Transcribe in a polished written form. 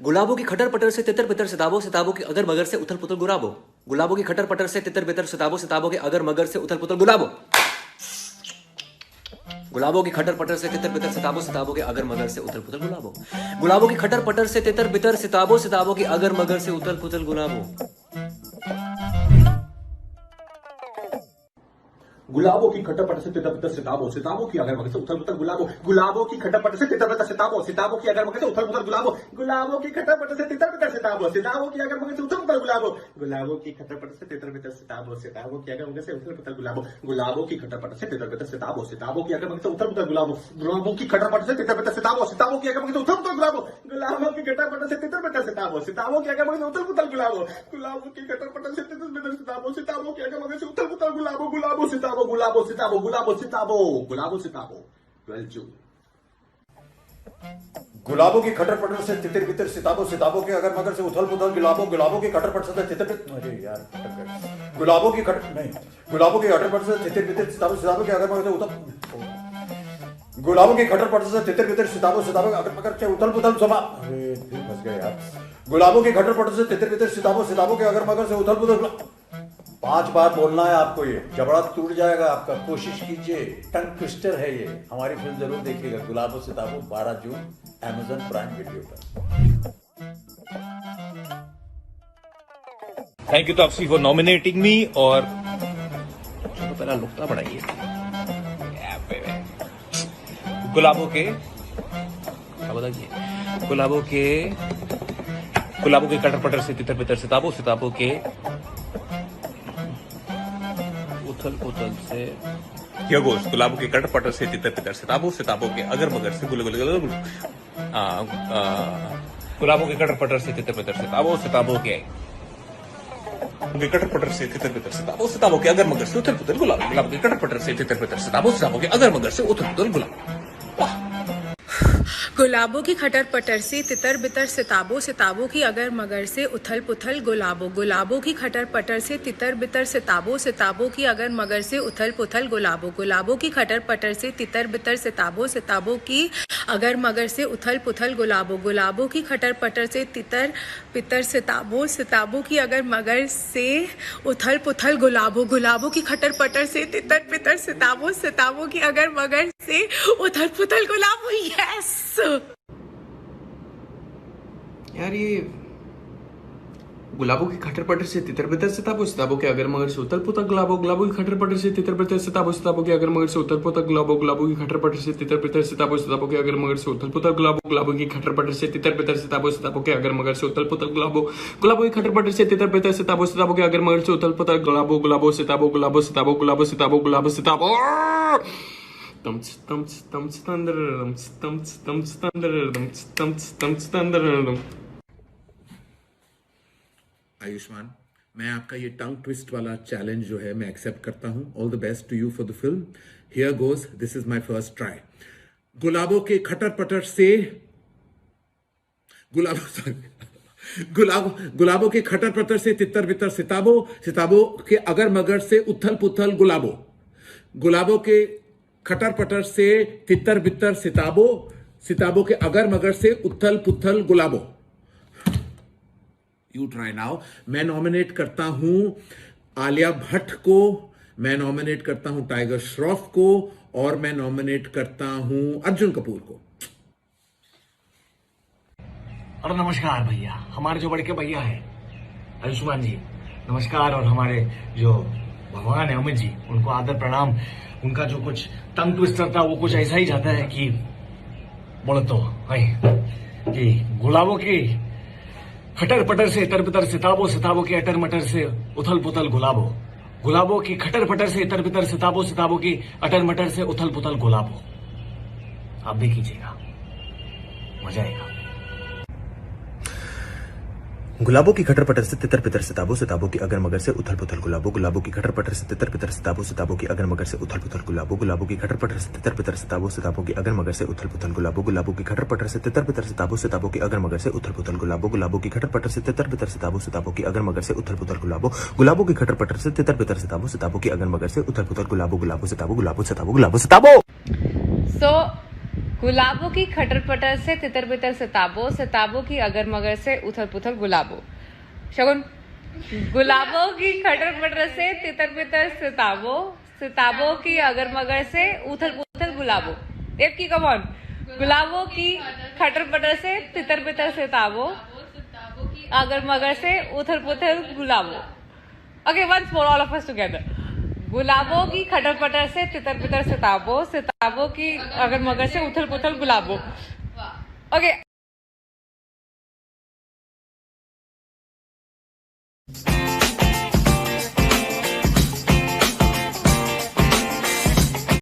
गुलाबों की खटर पटर से तितर बितर सिताबों सिताबों की अगर मगर से उथल पुथल गुलाबो। गुलाबों की खटर पटर से तितर बितर सिताबों सिताबों के अगर मगर से उथल पुथल गुलाबो। गुलाबों की खटर पटर से तितर बितर सिताबों सिताबों के अगर मगर से उथल पुथल गुलाबो। गुलाबों की खटर पटर से तितर बितर सिताबों सिताबों की अगर मगर से उथल पुथल गुलाबो। गुलाबों की खटपट से तितर बितर सिताबों सिताबों की अगर मगर से उथल पुथल गुलाबों। गुलाबों की खटपट से तितर बितर सिताबों सिताबों की अगर मगर से उथल पुथल गुलाबों। गुलाबों की खटपट से तितर बितर सिताबों सिताबों की अगर मगर से उथल पुथल गुलाबों। गुलाबों की खटपट से तितर बितर सिताबों सिताबों की अगर मगर से उथल पुथल गुलाबों। गुलाबों की खटपट से तितर बितर सिताबों सिताबों की अगर मगर से उथल पुथल गुलाबों। गुलाबों की खटपट से तितर बितर सिताबों सिताबों की अगर मगर से उथल पुथल गुलाबों। गुलाबों की खटपट से तितर बितर सिताबों सिताबों की अगर मगर से उथल पुथल गुलाबों। गुलाबों की खटपट से तितर बितर सिताबों सिताबों की अगर मगर से उथल पुथल गुलाबों। गुलाबों सिताबों गुलाबों सिताबों गुलाबों सिताबों गुलाबों सिताबों 12 जून। गुलाबों की खटर पटर से तितर बितर सिताबों सिताबों के अगर मगर से उथल पुथल गुलाबों। गुलाबों की खटर पटर से तितर बितर अरे यार अटक गए। गुलाबों की खटर नहीं गुलाबों की खटर पटर से तितर बितर सिताबों सिताबों के अगर मगर से उथल गुलाबों की खटर पटर से तितर बितर सिताबों सिताबों के अगर मगर से उथल पुथल समा अरे फिर फंस गए यार। गुलाबों की खटर पटर से तितर बितर सिताबों सिताबों के अगर मगर से उथल पुथल 5 बार बोलना है आपको, ये जबड़ा टूट जाएगा आपका, कोशिश कीजिए। टंग ट्विस्टर है ये। हमारी फिल्म जरूर देखिएगा Gulabo Sitabo 12 June Amazon prime video पर। Thank you Taapsee for nominating me. और चलो पहला लुकता बढ़ाइए। गुलाबों के क्या बताइए, गुलाबों के कटर पटर से तितर बितर सिताबों सिताबों के उथल पुथल से गोश। गुलाबों के कटर पटर से तितर बितर सिताबों सिताबों के अगर मगर से गुल गुल गुल गुलाबों के कटर पटर से तितर बितर सिताबों सिताबों के कटर पटर से तितर बितर सिताबों सिताबों के अगर मगर से उथल पुथल गुलाब। गुलाबों के कटर पटर से तितर बितर सिताबों सिताबों के अगर मगर से उथल पुथल गुलाब। गुलाबों की खटर पटर से तितर बितर सिताबों सिताबों की अगर मगर से उथल पुथल गुलाबों। गुलाबों की खटर पटर से तितर बितर सिताबों सिताबों की अगर मगर से उथल पुथल गुलाबों। गुलाबों की खटर पटर से तितर बितर सिताबों सिताबों की अगर मगर से उथल पुथल गुलाबों। गुलाबों की खटर पटर से तितर बितर सिताबों सिताबों की अगर मगर से उथल पुथल गुलाबों। गुलाबों की खटर पटर से तितर बितर सिताबों सिताबों की अगर मगर से उथल पुथल गुलाबों। यस यार, ये गुलाबों की खटर पटर से तितर बितर सिताबों सिताबों के अगर मगर से उथल पुथल गुलाबों। गुलाबों की खटर पटर से तितर बितर सिताबों सिताबों के अगर मगर से उथल पुथल गुलाबों। गुलाबों की खटर पटर से तितर बितर सिताबों सिताबों के अगर मगर से उथल पुथल गुलाबों। गुलाबों की खटर पटर से तितर बितर सिताबों सिताबों के अगर मगर से उथल पुथल गुलाबों। गुलाबों की खटर पटर से तितर बितर सिताबों सिताबों के अगर मगर से उथल पुथल गुलाबों। गुलाबों सिताबों गुलाबों सिताबों गुलाबों सिताबों गुलाबों सिताबों आयुष्मान, मैं आपका ये टंग ट्विस्ट वाला चैलेंज जो है मैं एक्सेप्ट करता हूं। All the best to you for the film. Here goes, this is my first try. गुलाबों के खटर पटर से गुलाबों के खटर पटर से तितर बितर सिताबों सिताबों के अगर मगर से उथल पुथल गुलाबों। गुलाबों के खटर पटर से तितर बितर सिताबों सिताबों के अगर मगर से उथल पुथल गुलाबों। You try now. मैं नॉमिनेट करता हूं आलिया भट्ट को, मैं नॉमिनेट करता हूं टाइगर श्रॉफ को, और मैं नॉमिनेट करता हूं अर्जुन कपूर को। और नमस्कार भैया, हमारे जो बड़े के भैया हैं आयुष्मान जी, नमस्कार। और हमारे जो भगवान है अमित जी, उनको आदर प्रणाम। उनका जो कुछ टंग ट्विस्टर था वो कुछ ऐसा ही जाता है कि बोले तो कि गुलाबों की खटर पटर से इतर बितर सिताबों सिताबों के अटर मटर से उथल पुथल गुलाबों। गुलाबों की खटर पटर से इतर बितर सिताबों सिताबों की अटर मटर से उथल पुथल गुलाबों। आप भी कीजिएगा, मजा आएगा। गुलाबों की खटर पटर से तितर बितर सिताबों सिताबों की अगर मगर से उथल पुथल गुलाबों। गुलाबों की खटर पटर से तितर बितर सिताबों सिताबों की अगर मगर से उथल पुथल गुलाबों। गुलाबों की खटर पटर से तितर बितर सिताबों सिताबों की अगर मगर से उथल पुथल गुलाबों। गुलाबों की खटर पटर से तितर बितर सिताबों सिताबों की अगर मगर से उथल पुथल गुलाबों। गुलाबों की खटर पटर से तितर बितर सिताबों सिताबों की अगर मगर से उथल पुथल गुलाबों। गुलाबों की खटर पटर से तितर बितर सिताबों सिताबों की अगर मगर से उथल पुथल गुलाबों। गुलाबों सिताबों गुलाबों सिताबों गुलाबों सिताबों। सो गुलाबों की खटर पटर से तितर बितर सिताबो, सिताबों की अगर मगर से उथल पुथल गुलाबो। शगुन, गुलाबों की खटर पटर से तितर बितर सिताबो, सिताबों की अगर मगर से उथल पुथल गुलाबो। Devaki come on. गुलाबों की खटर पटर से तितर बितर सिताबो, अगर मगर से उथल पुथल Gulabo. Okay, once more, all of us together. Gulabo की खटर पटर से तितर बितर सिताबो, सिताबों की अगर मगर से उथल पुथल गुलाबो। ओके,